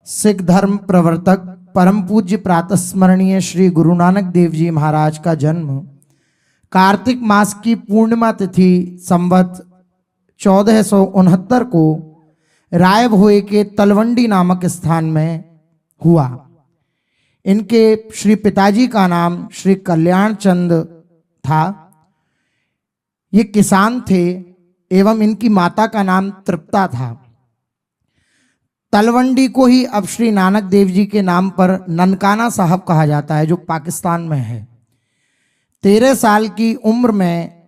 सिख धर्म प्रवर्तक परम पूज्य प्रातस्मरणीय श्री गुरु नानक देव जी महाराज का जन्म कार्तिक मास की पूर्णिमा तिथि संवत 1469 को राय भोए के तलवंडी नामक स्थान में हुआ। इनके श्री पिताजी का नाम श्री कल्याण चंद था। ये किसान थे एवं इनकी माता का नाम तृप्ता था। तलवंडी को ही अब श्री नानक देव जी के नाम पर ननकाना साहब कहा जाता है, जो पाकिस्तान में है। 13 साल की उम्र में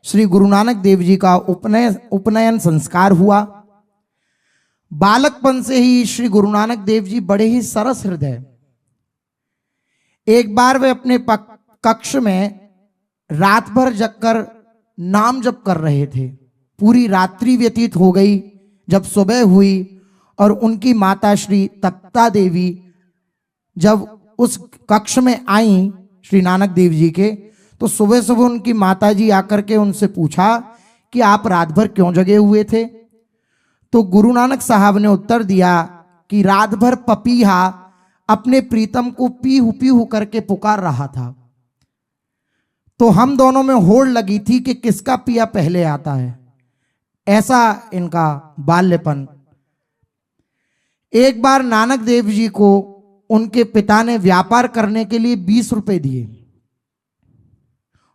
श्री गुरु नानक देव जी का उपनयन संस्कार हुआ। बालकपन से ही श्री गुरु नानक देव जी बड़े ही सरस हृदय। एक बार वे अपने कक्ष में रात भर जगकर नाम जप कर रहे थे। पूरी रात्रि व्यतीत हो गई। जब सुबह हुई और उनकी माता श्री तप्ता देवी जब उस कक्ष में आई श्री नानक देव जी के, तो सुबह सुबह उनकी माता जी आकर के उनसे पूछा कि आप रात भर क्यों जगे हुए थे। तो गुरु नानक साहब ने उत्तर दिया कि रात भर पपीहा अपने प्रीतम को पीहू करके पुकार रहा था, तो हम दोनों में होड़ लगी थी कि किसका पिया पहले आता है। ऐसा इनका बाल्यपन। एक बार नानक देव जी को उनके पिता ने व्यापार करने के लिए 20 रुपए दिए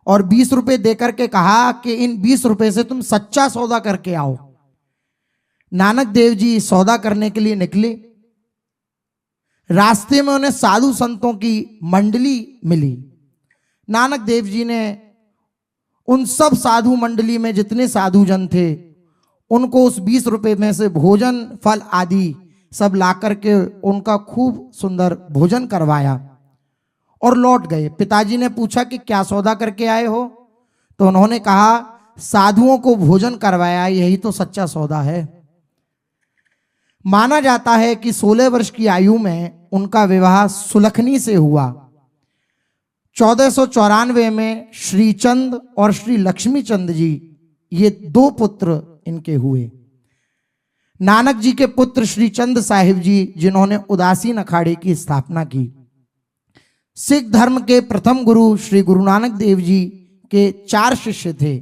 और 20 रुपए देकर के कहा कि इन 20 रुपए से तुम सच्चा सौदा करके आओ। नानक देव जी सौदा करने के लिए निकले। रास्ते में उन्हें साधु संतों की मंडली मिली। नानक देव जी ने उन सब साधु मंडली में जितने साधु जन थे उनको उस 20 रुपए में से भोजन फल आदि सब ला करके उनका खूब सुंदर भोजन करवाया और लौट गए। पिताजी ने पूछा कि क्या सौदा करके आए हो, तो उन्होंने कहा साधुओं को भोजन करवाया, यही तो सच्चा सौदा है। माना जाता है कि 16 वर्ष की आयु में उनका विवाह सुलखनी से हुआ। 1494 में श्रीचंद और श्री लक्ष्मी चंद जी, ये 2 पुत्र इनके हुए। नानक जी के पुत्र श्री चंद साहिब जी, जिन्होंने उदासीन अखाड़े की स्थापना की। सिख धर्म के प्रथम गुरु श्री गुरु नानक देव जी के 4 शिष्य थे।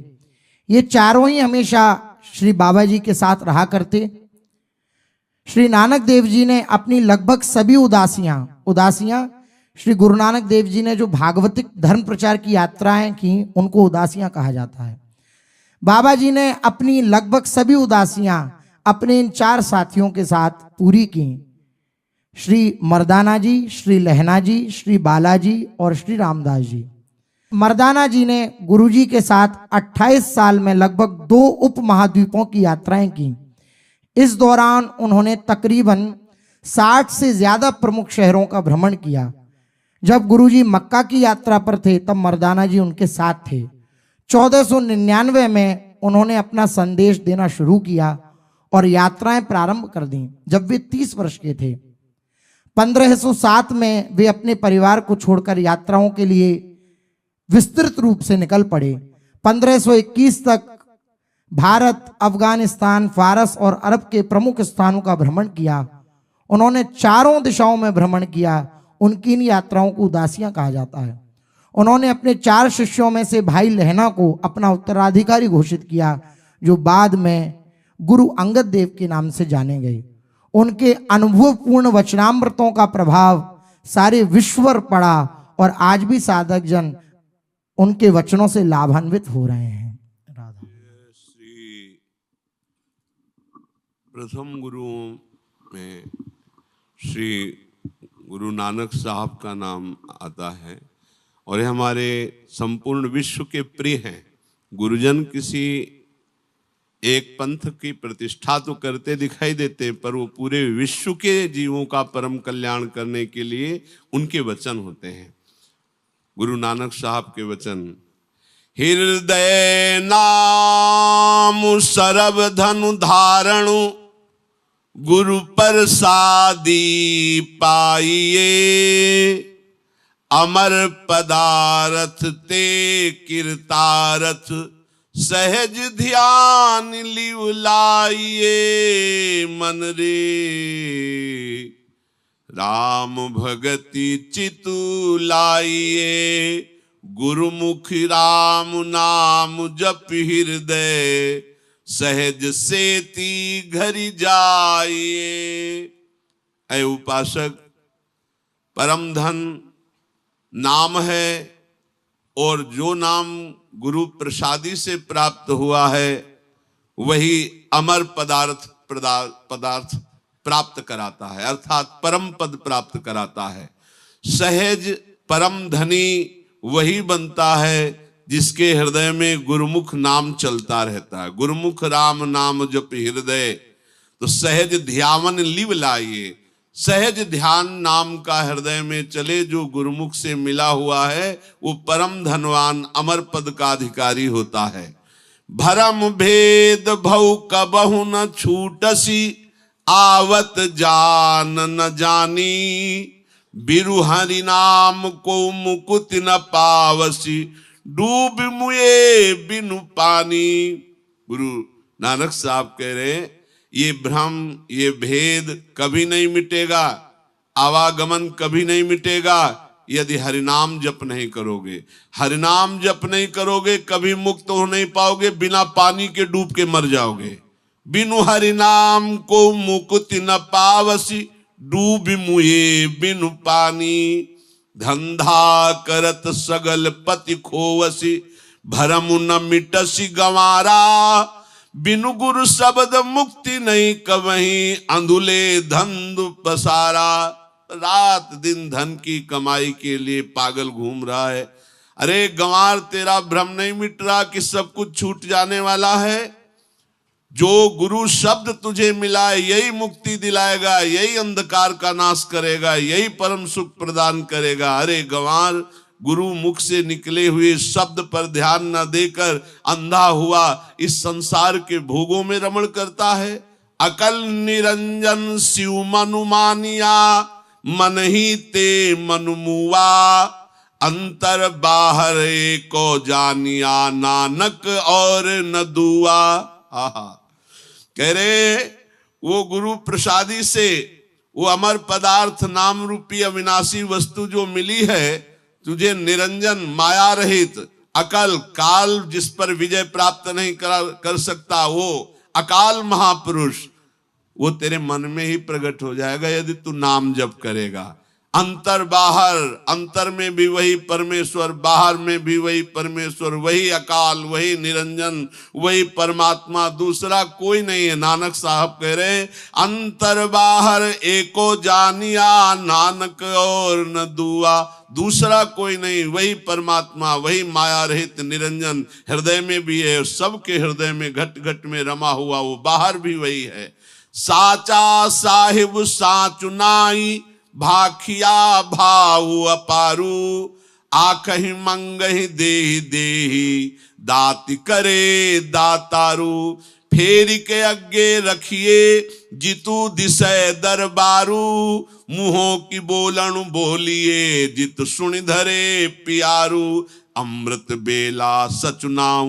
ये चारों ही हमेशा श्री बाबा जी के साथ रहा करते। श्री नानक देव जी ने अपनी लगभग सभी उदासियां श्री गुरु नानक देव जी ने जो भागवतिक धर्म प्रचार की यात्राएं की उनको उदासियां कहा जाता है। बाबा जी ने अपनी लगभग सभी उदासियां अपने इन 4 साथियों के साथ पूरी की। श्री मर्दाना जी, श्री लहना जी, श्री बालाजी और श्री रामदास जी। मर्दाना जी ने गुरुजी के साथ 28 साल में लगभग 2 उप महाद्वीपों की यात्राएं की। इस दौरान उन्होंने तकरीबन 60 से ज्यादा प्रमुख शहरों का भ्रमण किया। जब गुरुजी मक्का की यात्रा पर थे तब मर्दाना जी उनके साथ थे। 1499 में उन्होंने अपना संदेश देना शुरू किया और यात्राएं प्रारंभ कर दी जब वे 30 वर्ष के थे। 1507 में वे अपने परिवार को छोड़कर यात्राओं के लिए विस्तृत रूप से निकल पड़े। 1521 तक भारत, अफगानिस्तान, फारस और अरब के प्रमुख स्थानों का भ्रमण किया। उन्होंने चारों दिशाओं में भ्रमण किया। उनकी इन यात्राओं को उदासियां कहा जाता है। उन्होंने अपने 4 शिष्यों में से भाई लहना को अपना उत्तराधिकारी घोषित किया, जो बाद में गुरु अंगद देव के नाम से जाने गए। उनके अनुभवपूर्ण वचनामृतों का प्रभाव सारे विश्व पर पड़ा और आज भी साधक जन उनके वचनों से लाभान्वित हो रहे हैं। श्री प्रथम गुरुओं में श्री गुरु नानक साहब का नाम आता है और ये हमारे संपूर्ण विश्व के प्रिय हैं। गुरुजन किसी एक पंथ की प्रतिष्ठा तो करते दिखाई देते, पर वो पूरे विश्व के जीवों का परम कल्याण करने के लिए उनके वचन होते हैं। गुरु नानक साहब के वचन, हृदय नाम सरब धनु धारणु गुरु प्रसादी पाइए, अमर पदारथ ते कीर्तारथ सहज ध्यान लिवलाइए मन रे। राम भगति चितु लाइए, गुरुमुख राम नाम जप हृदय, सहज सेति घरि जाइए। ऐ उपासक, परम धन नाम है, और जो नाम गुरु प्रसादी से प्राप्त हुआ है वही अमर पदार्थ प्राप्त कराता है, अर्थात परम पद प्राप्त कराता है। सहज परम धनी वही बनता है जिसके हृदय में गुरुमुख नाम चलता रहता है। गुरुमुख राम नाम जप हृदय, तो सहज ध्यान लिव लाइए। सहज ध्यान नाम का हृदय में चले जो गुरुमुख से मिला हुआ है, वो परम धनवान अमर पद का अधिकारी होता है। भरम भेद भव कबहु न छूटसी, आवत जान न जानी, बिरु हरि नाम को मुकुति न पावसी, डूब मुए बिनु पानी। गुरु नानक साहब कह रहे हैं, ये भ्रम, ये भेद कभी नहीं मिटेगा, आवागमन कभी नहीं मिटेगा यदि हरिनाम जप नहीं करोगे। हरिनाम जप नहीं करोगे कभी मुक्त हो नहीं पाओगे, बिना पानी के डूब के मर जाओगे। बिनु हरिनाम को मुकुति न पावसी, डूब मुए बिनु पानी। धंधा करत सगल पति खोवसी, भरम न मिटसी गंवारा, बिनु गुरु शब्द मुक्ति नहीं कवहीं, अंधुले धंधु पसारा। रात दिन धन की कमाई के लिए पागल घूम रहा है। अरे गंवार, तेरा भ्रम नहीं मिट रहा कि सब कुछ छूट जाने वाला है। जो गुरु शब्द तुझे मिला है यही मुक्ति दिलाएगा, यही अंधकार का नाश करेगा, यही परम सुख प्रदान करेगा। अरे गंवार, गुरु मुख से निकले हुए शब्द पर ध्यान न देकर अंधा हुआ इस संसार के भोगों में रमण करता है। अकल निरंजन शिव मनु मानिया, मन ही ते मनु मुआ, अंतर बाहर को जानिया, नानक और न दुआ। आहा, कह रहे वो गुरु प्रसादी से वो अमर पदार्थ नाम रूपी अविनाशी वस्तु जो मिली है, तुझे निरंजन माया रहित अकल काल जिस पर विजय प्राप्त नहीं कर सकता, वो अकाल महापुरुष, वो तेरे मन में ही प्रकट हो जाएगा यदि तू नाम जप करेगा। अंतर बाहर, अंतर में भी वही परमेश्वर, बाहर में भी वही परमेश्वर, वही अकाल, वही निरंजन, वही परमात्मा, दूसरा कोई नहीं है। नानक साहब कह रहे अंतर बाहर एको जानिया, नानक और न दुआ। दूसरा कोई नहीं, वही परमात्मा, वही माया रहित निरंजन हृदय में भी है, सबके हृदय में घट घट में रमा हुआ वो बाहर भी वही है। साचा साहिब साचु नाई, भाखिया भाव अपारू, आखहि मंगहि देहि देहि, दाति करे दातारू। फेरी के अग्गे रखिए जितु दिशय दरबारू, मुहों की बोलन बोलिए जित सुनि धरे पियारू। अमृत बेला सचुनाऊ,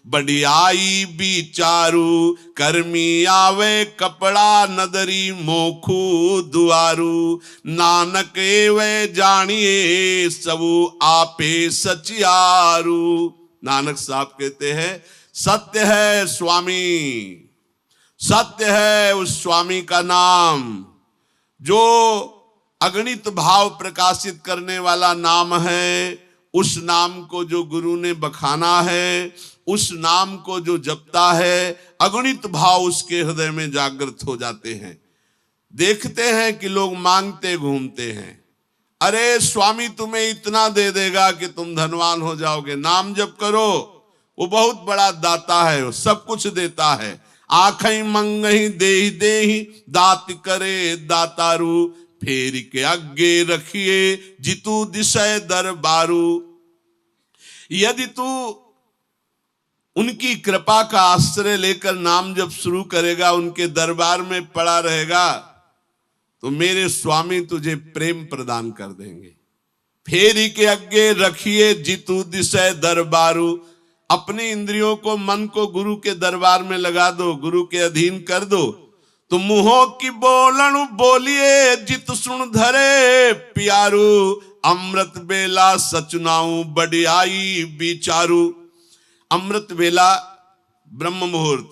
बड़ियाई बिचारू, कर्मी आवे कपड़ा नदरी मोखू दुआरू। नानक एवे जानिए सबू आपे सचियारू। नानक साहब कहते हैं सत्य है स्वामी, सत्य है उस स्वामी का नाम जो अगणित भाव प्रकाशित करने वाला नाम है। उस नाम को जो गुरु ने बखाना है, उस नाम को जो जपता है, अगणित भाव उसके हृदय में जागृत हो जाते हैं। देखते हैं कि लोग मांगते घूमते हैं, अरे स्वामी तुम्हें इतना दे देगा कि तुम धनवान हो जाओगे। नाम जप करो, वो बहुत बड़ा दाता है, वो सब कुछ देता है। आँखें मंगही देहि देहि, दात करे दातारू। फेरी के आगे रखिए जितु दिशय दरबारू। यदि तू उनकी कृपा का आश्रय लेकर नाम जब शुरू करेगा, उनके दरबार में पड़ा रहेगा, तो मेरे स्वामी तुझे प्रेम प्रदान कर देंगे। फेरी के आगे रखिए जितु दिशय दरबारू। अपनी इंद्रियों को, मन को गुरु के दरबार में लगा दो, गुरु के अधीन कर दो, तो मुंहों की बोलन बोलिए जित सुन धरे प्यारू, अमृत बेला सचुनाऊ बढ़ियाई विचारू। अमृत बेला ब्रह्म मुहूर्त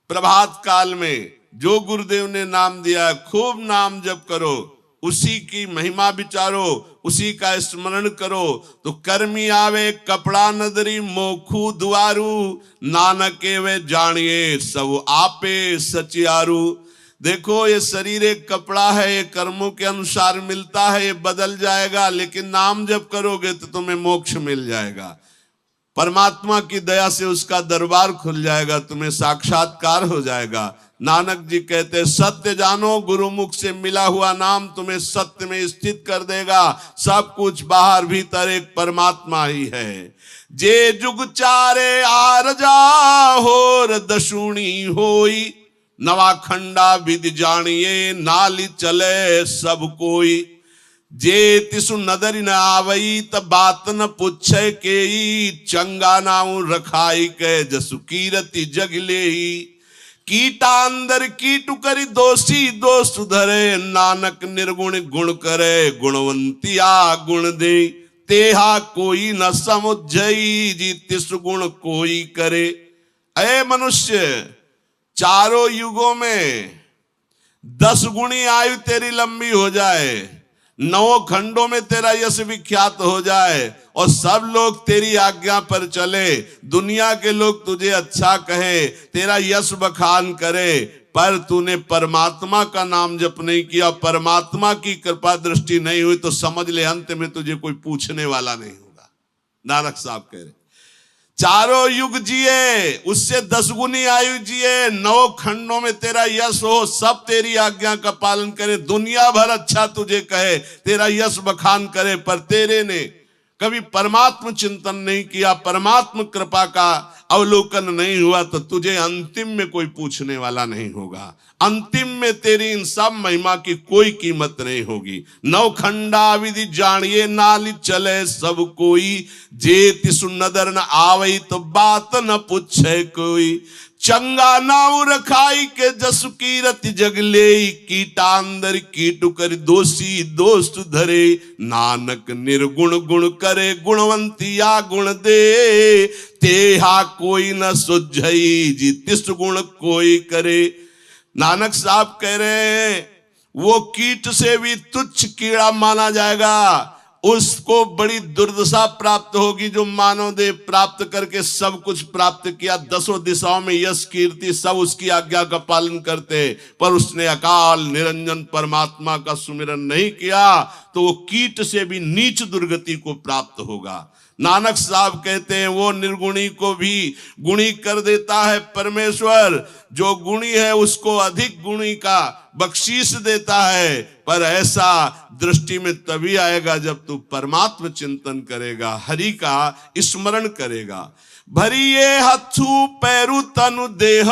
प्रभात काल में जो गुरुदेव ने नाम दिया खूब नाम जप करो, उसी की महिमा विचारो, उसी का स्मरण करो। तो कर्मी आवे कपड़ा नदरी मोखू दुआरू, नानके वे जानिए सब आपे सचियारू। देखो ये शरीर एक कपड़ा है, ये कर्मों के अनुसार मिलता है, ये बदल जाएगा, लेकिन नाम जब करोगे तो तुम्हें मोक्ष मिल जाएगा। परमात्मा की दया से उसका दरबार खुल जाएगा, तुम्हें साक्षात्कार हो जाएगा। नानक जी कहते सत्य जानो, गुरुमुख से मिला हुआ नाम तुम्हें सत्य में स्थित कर देगा। सब कुछ बाहर भीतर एक परमात्मा ही है। जे जुग चारे आरजा होर दशुणी होई, नवाखंडा विधि जानिए नाली चले सब कोई। जे तिसु नदर न आवई त बात न पूछे केई, चंगा नाऊ रखाई के जसु कीरति जग लेई। कीटा अंदर कीटु करी दोषी दोष धरे, नानक निर्गुण गुण करे गुणवंतिया गुण दे। तेहा कोई न समुझई जी तिसु गुण कोई करे। अय मनुष्य, चारों युगों में 10 गुणी आयु तेरी लंबी हो जाए, 9 खंडों में तेरा यश विख्यात हो जाए, और सब लोग तेरी आज्ञा पर चले, दुनिया के लोग तुझे अच्छा कहे, तेरा यश बखान करे, पर तूने परमात्मा का नाम जप नहीं किया, परमात्मा की कृपा दृष्टि नहीं हुई, तो समझ ले अंत में तुझे कोई पूछने वाला नहीं होगा। नानक साहब कह रहे चारों युग जिए, उससे 10 गुनी आयु जिए, 9 खंडों में तेरा यश हो, सब तेरी आज्ञा का पालन करे, दुनिया भर अच्छा तुझे कहे, तेरा यश बखान करे, पर तेरे ने कभी परमात्म चिंतन नहीं किया, परमात्म कृपा का अवलोकन नहीं हुआ, तो तुझे अंतिम में कोई पूछने वाला नहीं होगा। अंतिम में तेरी इन सब महिमा की कोई कीमत नहीं होगी। 9 खंडा विधि जानिए नाली चले सब कोई, जे तिसु नदर न आवई तो बात न पूछे कोई। चंगा नाव रखाई के जसु कीरति जग ले, कीटा अंदर कीटु कर दोषी दोस्त धरे, नानक निर्गुण गुण करे गुणवंतिया गुण दे। तेहा कोई न सुझई जी तिस गुण कोई करे। नानक साहब कह रहे हैं वो कीट से भी तुच्छ कीड़ा माना जाएगा, उसको बड़ी दुर्दशा प्राप्त होगी जो मानव देह प्राप्त करके सब कुछ प्राप्त किया, 10 दिशाओं में यश कीर्ति सब उसकी आज्ञा का पालन करते, पर उसने अकाल निरंजन परमात्मा का सुमिरन नहीं किया, तो वो कीट से भी नीच दुर्गति को प्राप्त होगा। नानक साहब कहते हैं वो निर्गुणी को भी गुणी कर देता है परमेश्वर, जो गुणी है उसको अधिक गुणी का बख्शीश देता है, पर ऐसा दृष्टि में तभी आएगा जब तू परमात्म चिंतन करेगा, हरि का स्मरण करेगा। भरिए हथु पैरु तनु देह,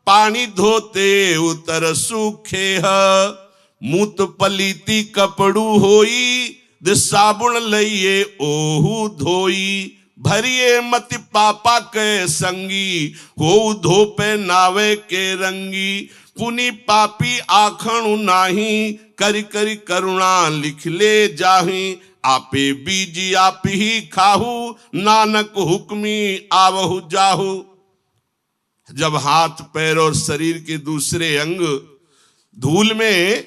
पानी धोते उतर सूखे, मूत पलीती कपड़ू होई, दे साबुन लइए ओहू धोई। भरिए मति पापा के संगी, हो धोपे नावे के रंगी, पुनि पापी आखणु नाही, करी करी करुणा लिख ले जाही। आपे बीजी आप ही खाहू, नानक हुक्मी आवहु जाहू। जब हाथ पैर और शरीर के दूसरे अंग धूल में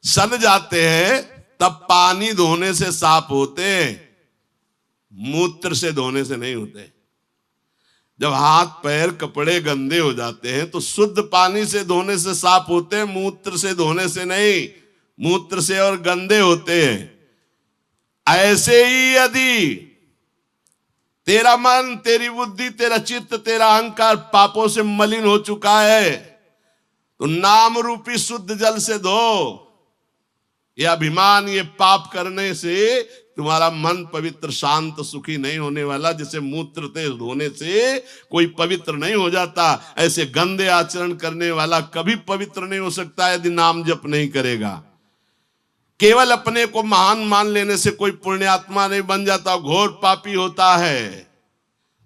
सन जाते हैं, तब पानी धोने से साफ होते हैं, मूत्र से धोने से नहीं होते। जब हाथ पैर कपड़े गंदे हो जाते हैं तो शुद्ध पानी से धोने से साफ होते हैं, मूत्र से धोने से नहीं, मूत्र से और गंदे होते हैं। ऐसे ही यदि तेरा मन, तेरी बुद्धि, तेरा चित्त, तेरा अहंकार पापों से मलिन हो चुका है, तो नाम रूपी शुद्ध जल से धो। ये अभिमान, ये पाप करने से तुम्हारा मन पवित्र शांत सुखी नहीं होने वाला। जैसे मूत्र से धोने से कोई पवित्र नहीं हो जाता, ऐसे गंदे आचरण करने वाला कभी पवित्र नहीं हो सकता यदि नाम जप नहीं करेगा। केवल अपने को महान मान लेने से कोई पुण्यात्मा नहीं बन जाता, घोर पापी होता है।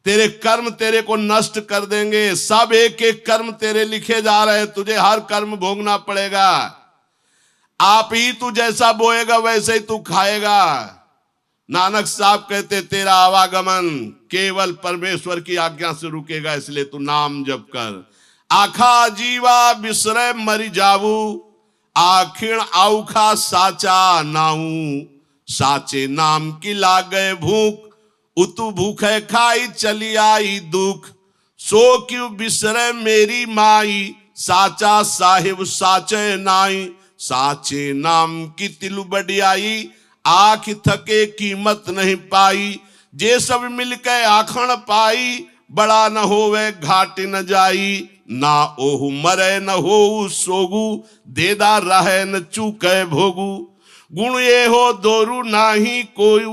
तेरे कर्म तेरे को नष्ट कर देंगे। सब एक एक कर्म तेरे लिखे जा रहे हैं, तुझे हर कर्म भोगना पड़ेगा। आप ही तू जैसा बोएगा वैसे ही तू खाएगा। नानक साहब कहते तेरा आवागमन केवल परमेश्वर की आज्ञा से रुकेगा, इसलिए तू नाम जप कर। आखा जीवा बिसरे मरी जावू, आखिण आउखा साचा नाऊ, साचे नाम की लागे भूख, उतु भूखे खाई चली आई दुख, सो क्यों बिसरे मेरी माई, साचा साहिब साचे नाई, साचे नाम की तिलु बढ़ियाई, आँख थके कीमत नहीं पाई, जे सब मिलके आखण पाई, बड़ा न होवे घाट न जाई, ना ओहु मरे न हो सोगु, देदा रहे न चूके भोगु, गुण ये हो दोरु नाही कोई,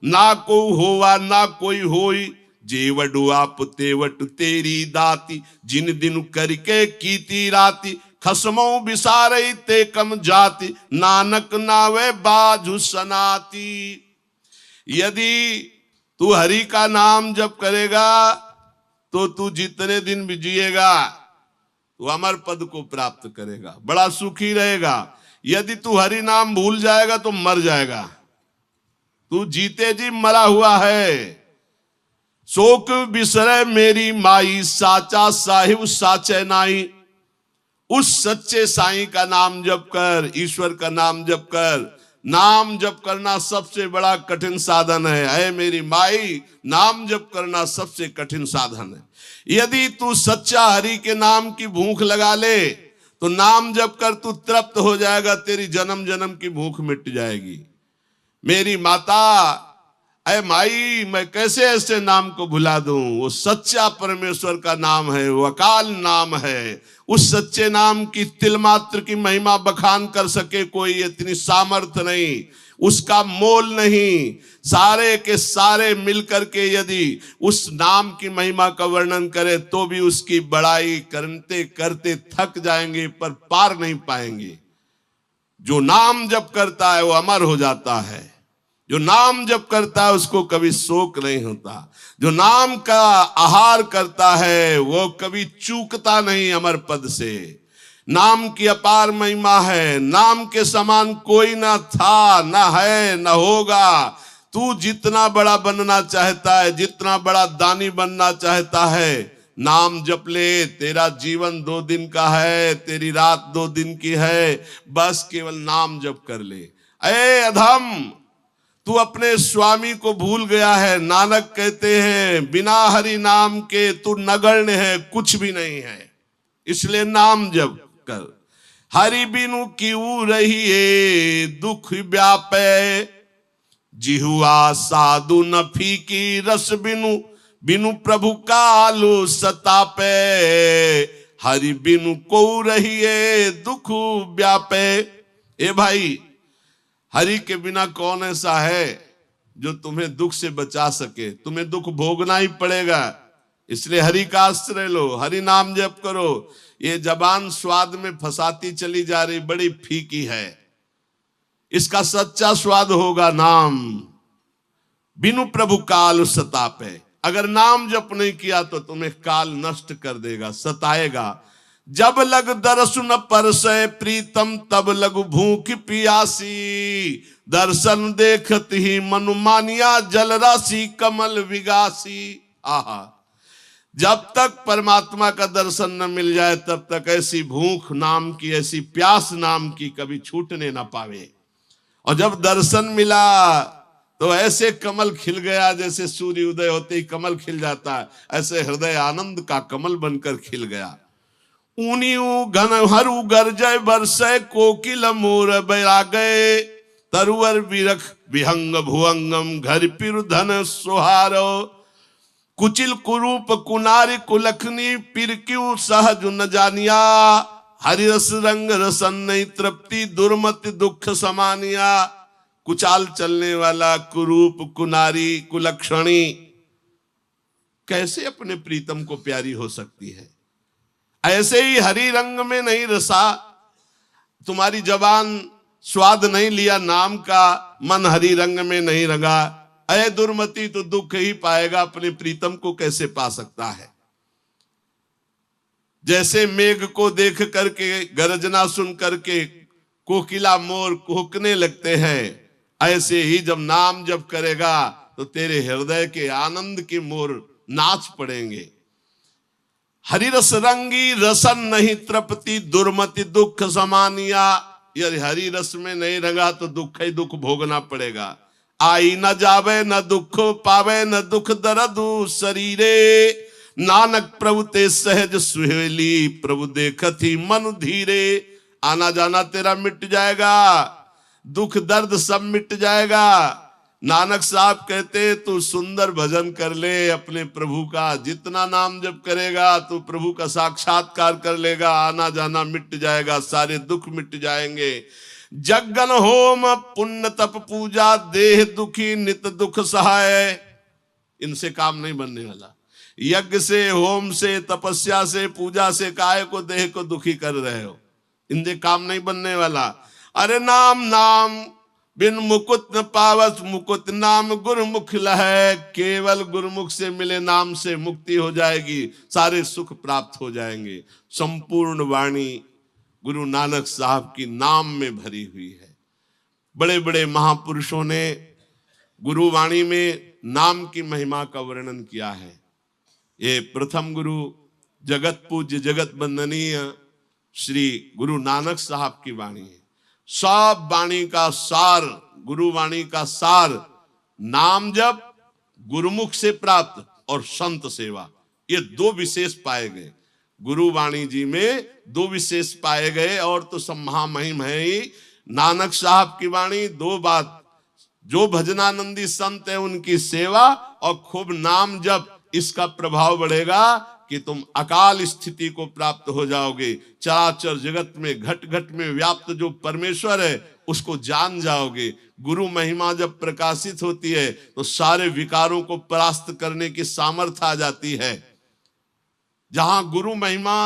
ना को होवा ना कोई होई, जेवडु आप तेवट तेरी दाती, जिन दिन करके कीती राती, खसमो बिसारई ते कम जाति, नानक नावे बाजु सनाती। यदि तू हरि का नाम जप करेगा तो तू जितने दिन भी जिएगा तू अमर पद को प्राप्त करेगा, बड़ा सुखी रहेगा। यदि तू हरि नाम भूल जाएगा तो मर जाएगा, तू जीते जी मरा हुआ है। शोक बिसरे मेरी माई, साचा साहिब साचे नाई, उस सच्चे साईं का नाम जप कर, ईश्वर का नाम जप कर। नाम जप करना सबसे बड़ा कठिन साधन है। ऐ मेरी माई, नाम जप करना सबसे कठिन साधन है। यदि तू सच्चा हरि के नाम की भूख लगा ले तो नाम जप कर तू तृप्त हो जाएगा, तेरी जन्म जन्म की भूख मिट जाएगी। मेरी माता, ऐ माई, मैं कैसे ऐसे नाम को भुला दूं? वो सच्चा परमेश्वर का नाम है, वो अकाल नाम है। उस सच्चे नाम की तिल मात्र की महिमा बखान कर सके कोई, इतनी सामर्थ्य नहीं, उसका मोल नहीं। सारे के सारे मिलकर के यदि उस नाम की महिमा का वर्णन करें तो भी उसकी बड़ाई करते करते थक जाएंगे, पर पार नहीं पाएंगे। जो नाम जप करता है वो अमर हो जाता है। जो नाम जप करता है उसको कभी शोक नहीं होता। जो नाम का आहार करता है वो कभी चूकता नहीं अमर पद से। नाम की अपार महिमा है, नाम के समान कोई ना था, ना है, ना होगा। तू जितना बड़ा बनना चाहता है, जितना बड़ा दानी बनना चाहता है, नाम जप ले। तेरा जीवन 2 दिन का है, तेरी रात 2 दिन की है, बस केवल नाम जप कर ले। ऐ अधम, तू अपने स्वामी को भूल गया है। नानक कहते हैं बिना हरि नाम के तू नगण्य है, कुछ भी नहीं है, इसलिए नाम जप कर। हरि बिनु क्यों रहिए दुख व्यापे, जिहुआ साधु न फीकी रस बिनु, बिनु प्रभु कालु सतापे। हरि बिनु को रहिए दुख व्यापे। ए भाई, हरि के बिना कौन ऐसा है जो तुम्हें दुख से बचा सके? तुम्हें दुख भोगना ही पड़ेगा, इसलिए हरि का आश्रय लो, हरि नाम जप करो। ये जबान स्वाद में फंसाती चली जा रही, बड़ी फीकी है। इसका सच्चा स्वाद होगा नाम। बिनु प्रभु काल सतापे। अगर नाम जप नहीं किया तो तुम्हें काल नष्ट कर देगा, सताएगा। जब लग दर्श न परसे प्रीतम, तब लग भूख पियासी। दर्शन देखत ही मनु मानिया, जल राशि कमल विगासी। आहा, जब तक परमात्मा का दर्शन न मिल जाए तब तक ऐसी भूख नाम की, ऐसी प्यास नाम की कभी छूटने ना पावे। और जब दर्शन मिला तो ऐसे कमल खिल गया, जैसे सूर्य उदय होते ही कमल खिल जाता है, ऐसे हृदय आनंद का कमल बनकर खिल गया। ऊनियू घन हरू गरजय बरसय, कोकिल मोर बैरागे। तरुवर बिरख विहंग भुअंगम, घर पिर धन सुहारो। कुचिल कुरूप कुनारी कुलखनी, पिर क्यों सहज न जानिया। हरिरस रंग रसन नहीं तृप्ति, दुर्मति दुख समानिया। कुचाल चलने वाला कुरूप कुनारी कुलक्षणी कैसे अपने प्रीतम को प्यारी हो सकती है? ऐसे ही हरि रंग में नहीं रसा, तुम्हारी जबान स्वाद नहीं लिया नाम का, मन हरि रंग में नहीं रंगा, अय दुर्मति तो दुख ही पाएगा, अपने प्रीतम को कैसे पा सकता है। जैसे मेघ को देख करके, गरजना सुन करके कोकिला मोर कुहकने लगते हैं, ऐसे ही जब नाम जप करेगा तो तेरे हृदय के आनंद के मोर नाच पड़ेंगे। हरि रस रंगी रसन नहीं तृप्ति, दुर्मति दुख समानिया। यदि हरि रस में नहीं रंगा तो दुख ही दुख भोगना पड़ेगा। आई न जावे न दुख पावे, न दुख दर्द शरीरे, नानक प्रभु ते सहज सुहेली, प्रभु देखती मन धीरे। आना जाना तेरा मिट जाएगा, दुख दर्द सब मिट जाएगा। नानक साहब कहते तू सुंदर भजन कर ले अपने प्रभु का, जितना नाम जप करेगा तो प्रभु का साक्षात्कार कर लेगा, आना जाना मिट जाएगा, सारे दुख मिट जाएंगे। जगन होम पुण्य तप पूजा, देह दुखी नित दुख सहाय। इनसे काम नहीं बनने वाला। यज्ञ से, होम से, तपस्या से, पूजा से काय को देह को दुखी कर रहे हो, इनसे काम नहीं बनने वाला। अरे नाम नाम बिन मुकुट न पावस, मुकुट नाम गुरुमुख लहै। केवल गुरुमुख से मिले नाम से मुक्ति हो जाएगी, सारे सुख प्राप्त हो जाएंगे। संपूर्ण वाणी गुरु नानक साहब की नाम में भरी हुई है। बड़े बड़े महापुरुषों ने गुरु वाणी में नाम की महिमा का वर्णन किया है। ये प्रथम गुरु जगत पूज्य जगत वंदनीय श्री गुरु नानक साहब की वाणी है। सब वाणी का सार, गुरु वाणी का सार नाम जप, गुरुमुख से प्राप्त और संत सेवा, ये दो विशेष पाए गए। गुरु वाणी जी में दो विशेष पाए गए, और तो सब महामहिम है ही। नानक साहब की वाणी दो बात, जो भजनानंदी संत है उनकी सेवा और खूब नाम जप, इसका प्रभाव बढ़ेगा कि तुम अकाल स्थिति को प्राप्त हो जाओगे। चराचर जगत में घट घट में व्याप्त जो परमेश्वर है उसको जान जाओगे। गुरु महिमा जब प्रकाशित होती है तो सारे विकारों को परास्त करने की सामर्थ्य आ जाती है। जहां गुरु महिमा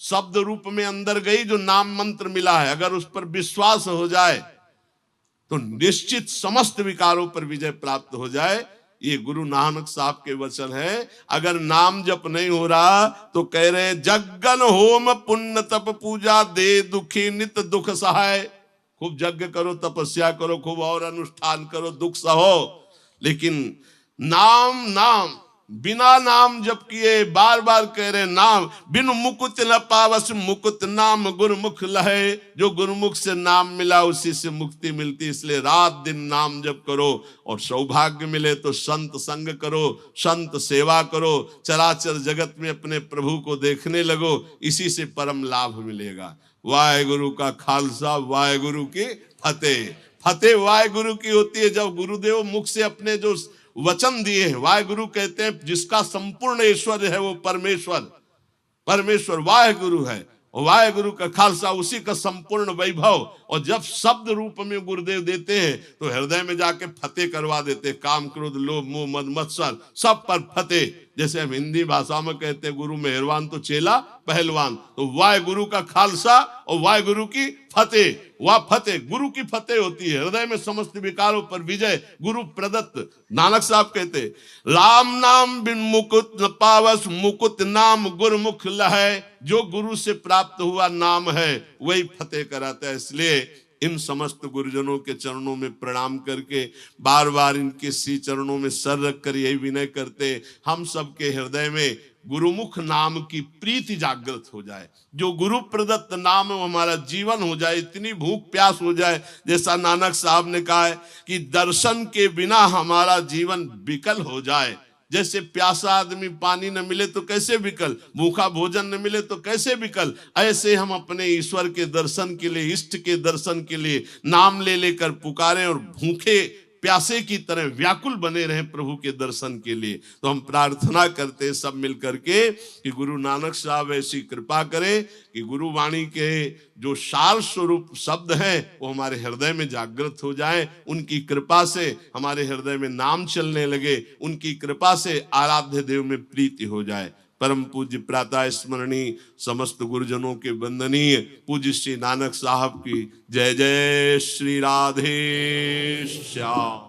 शब्द रूप में अंदर गई, जो नाम मंत्र मिला है, अगर उस पर विश्वास हो जाए तो निश्चित समस्त विकारों पर विजय प्राप्त हो जाए। ये गुरु नानक साहब के वचन है। अगर नाम जप नहीं हो रहा तो कह रहे जगन होम पुण्य तप पूजा, दे दुखी नित दुख सहाय। खूब यज्ञ करो, तपस्या करो, खूब और अनुष्ठान करो, दुख सहो, लेकिन नाम नाम बिना नाम जप किए बार बार कह रहे नाम बिन मुकुट न पावस, मुकुट नाम गुरुमुख लहे। जो गुरुमुख से नाम मिला उसी से मुक्ति मिलती। इसलिए रात दिन नाम जप करो, और सौभाग्य मिले तो संत संग करो, संत सेवा करो, चराचर जगत में अपने प्रभु को देखने लगो, इसी से परम लाभ मिलेगा। वाहेगुरु का खालसा, वाहेगुरु की फतेह। फतेह वाहेगुरु की होती है जब गुरुदेव मुख से अपने जो वचन दिए हैं, वाहेगुरु कहते हैं जिसका संपूर्ण ऐश्वर्य है वो परमेश्वर, परमेश्वर वाहेगुरु है। और वाहेगुरु का खालसा उसी का संपूर्ण वैभव। और जब शब्द रूप में गुरुदेव देते हैं तो हृदय में जाके फतेह करवा देते, काम क्रोध लोभ मोह मद मत्सर सब पर फतेह। जैसे हम हिंदी भाषा में कहते हैं गुरु मेहरबान तो चेला पहलवान, तो वाहेगुरु का खालसा और वाहेगुरु की फतेह। वह फतेह गुरु की फतेह होती है, हृदय में समस्त विकारों पर विजय गुरु प्रदत्त। नानक साहब कहते राम नाम बिन मुकुट न पावस, मुकुट नाम गुरुमुख लहै। जो गुरु से प्राप्त हुआ नाम है वही फतेह कराता है। इसलिए इन समस्त गुरुजनों के चरणों में प्रणाम करके बार बार इनके सी चरणों में सर रख कर यही विनय करते, हम सबके हृदय में गुरुमुख नाम की प्रीति जागृत हो जाए। जो गुरु प्रदत्त नाम हमारा जीवन हो जाए, इतनी भूख प्यास हो जाए, जैसा नानक साहब ने कहा है कि दर्शन के बिना हमारा जीवन विकल हो जाए। जैसे प्यासा आदमी पानी न मिले तो कैसे विकल, भूखा भोजन न मिले तो कैसे विकल, ऐसे हम अपने ईश्वर के दर्शन के लिए, इष्ट के दर्शन के लिए नाम ले लेकर पुकारें और भूखे प्यासे की तरह व्याकुल बने रहे प्रभु के दर्शन के लिए। तो हम प्रार्थना करते सब मिल करके कि गुरु नानक साहब ऐसी कृपा करें कि गुरु वाणी के जो सार स्वरूप शब्द हैं वो हमारे हृदय में जागृत हो जाए। उनकी कृपा से हमारे हृदय में नाम चलने लगे, उनकी कृपा से आराध्य देव में प्रीति हो जाए। परम पूज्य प्रातः स्मरणीय समस्त गुरुजनों के वंदनीय पूज्य श्री नानक साहब की जय जय श्री राधे श्याम।